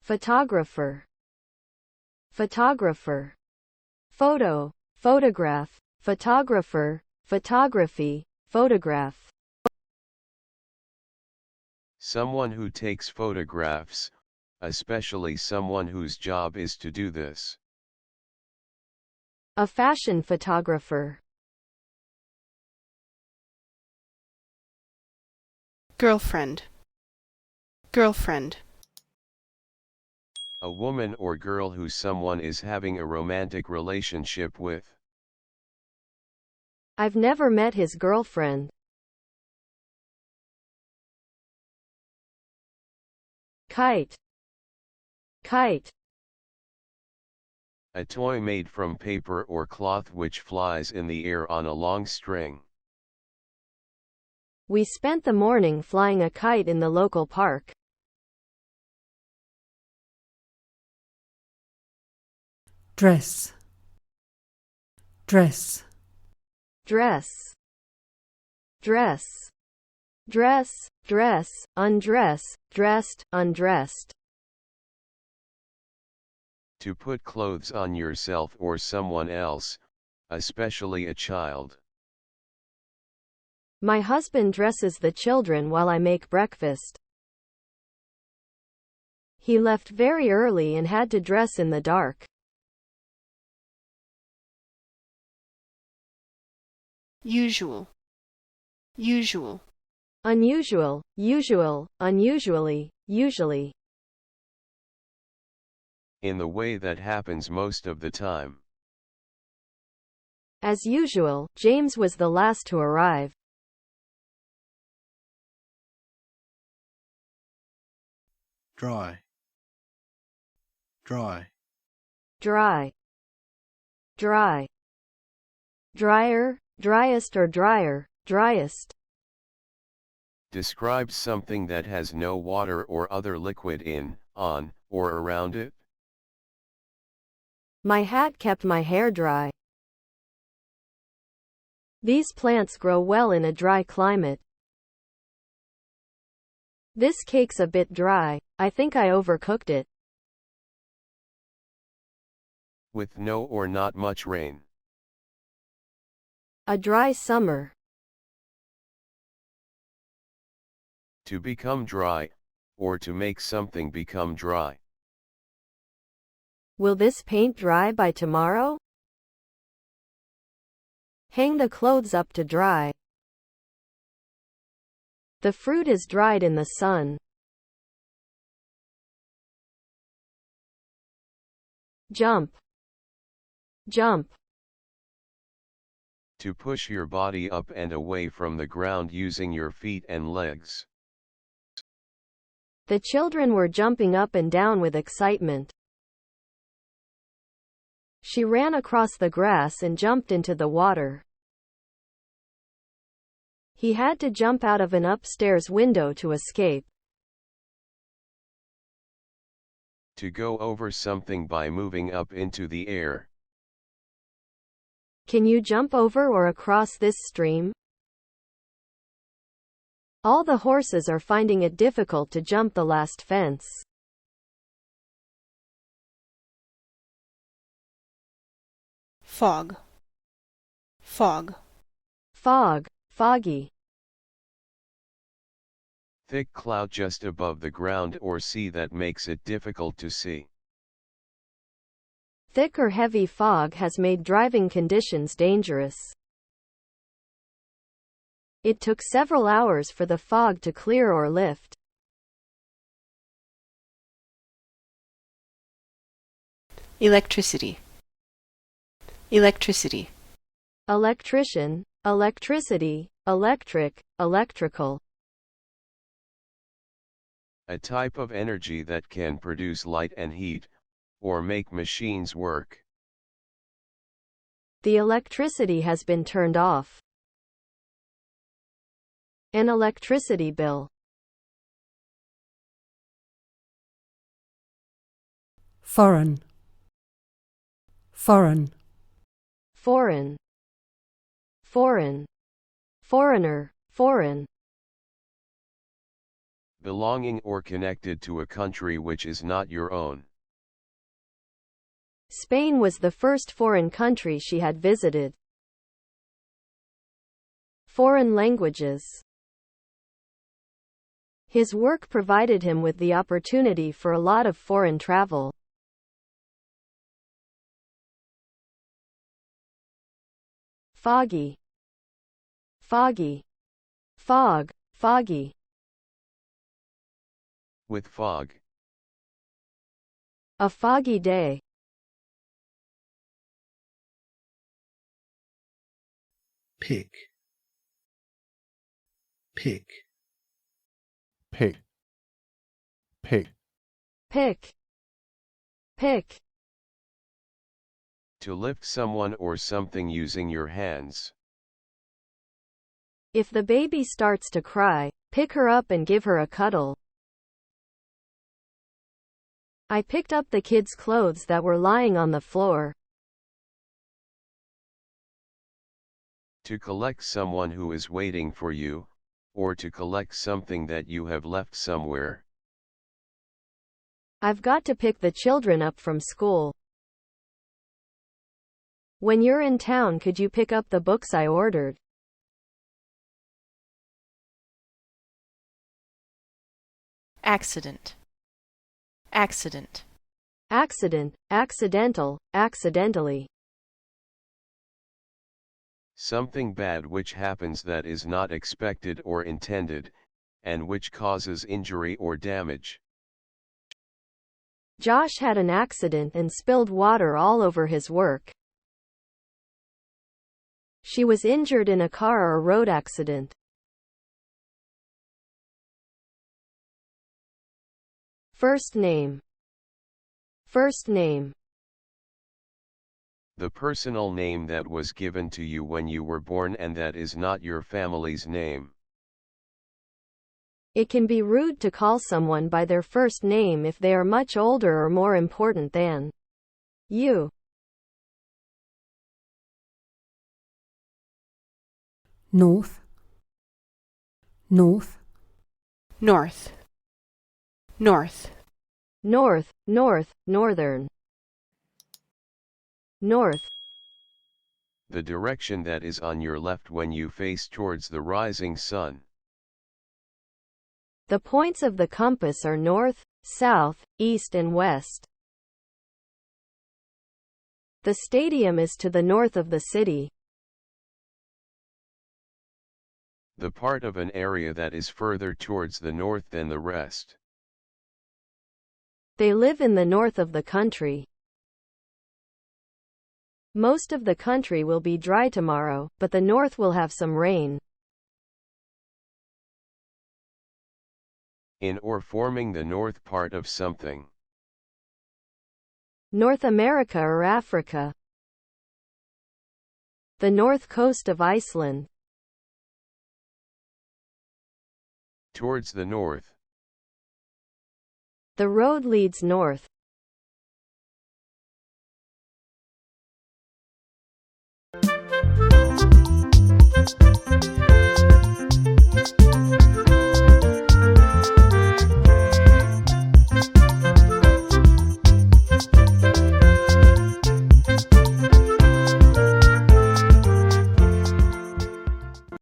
photographer, photographer, photo, photograph, photographer, photography, photograph. Someone who takes photographs, especially someone whose job is to do this. A fashion photographer. Girlfriend, girlfriend. A woman or girl who someone is having a romantic relationship with. I've never met his girlfriend. Kite, kite. A toy made from paper or cloth which flies in the air on a long string. We spent the morning flying a kite in the local park. Dress, dress. Dress, dress, dress, dress, undress, dressed, undressed. To put clothes on yourself or someone else, especially a child. My husband dresses the children while I make breakfast. He left very early and had to dress in the dark. Usual, usual. Unusual, usual, unusually, usually. In the way that happens most of the time. As usual, James was the last to arrive. Dry, dry. Dry, dry. Drier, driest or drier, driest. Describes something that has no water or other liquid in, on, or around it. My hat kept my hair dry. These plants grow well in a dry climate. This cake's a bit dry. I think I overcooked it. With no or not much rain. A dry summer. To become dry, or to make something become dry. Will this paint dry by tomorrow? Hang the clothes up to dry. The fruit is dried in the sun. Jump, jump. To push your body up and away from the ground using your feet and legs. The children were jumping up and down with excitement. She ran across the grass and jumped into the water. He had to jump out of an upstairs window to escape. To go over something by moving up into the air. Can you jump over or across this stream? All the horses are finding it difficult to jump the last fence. Fog, fog. Fog, foggy. Thick cloud just above the ground or sea that makes it difficult to see. Thick or heavy fog has made driving conditions dangerous. It took several hours for the fog to clear or lift. Electricity, electricity. Electrician, electricity, electric, electrical. A type of energy that can produce light and heat, or make machines work. The electricity has been turned off. An electricity bill. Foreign, foreign. Foreign, foreign. Foreigner, foreign. belonging or connected to a country which is not your own. Spain was the first foreign country she had visited. Foreign languages. His work provided him with the opportunity for a lot of foreign travel. Foggy. Foggy. Fog, foggy. With fog. A foggy day. Pick. Pick. Pick. Pick. Pick. Pick. To lift someone or something using your hands. If the baby starts to cry, pick her up and give her a cuddle. I picked up the kids' clothes that were lying on the floor. To collect someone who is waiting for you, or to collect something that you have left somewhere. I've got to pick the children up from school. When you're in town, could you pick up the books I ordered? Accident. Accident. Accident, accidental, accidentally. Something bad which happens that is not expected or intended, and which causes injury or damage. Josh had an accident and spilled water all over his work. She was injured in a car or road accident. First name. First name. The personal name that was given to you when you were born and that is not your family's name. It can be rude to call someone by their first name if they are much older or more important than you. North. North. North. North. North, north, northern. North. The direction that is on your left when you face towards the rising sun. The points of the compass are north, south, east and west. The stadium is to the north of the city. The part of an area that is further towards the north than the rest. They live in the north of the country. Most of the country will be dry tomorrow, but the north will have some rain. In or forming the north part of something. North America or Africa. The north coast of Iceland. Towards the north. The road leads north.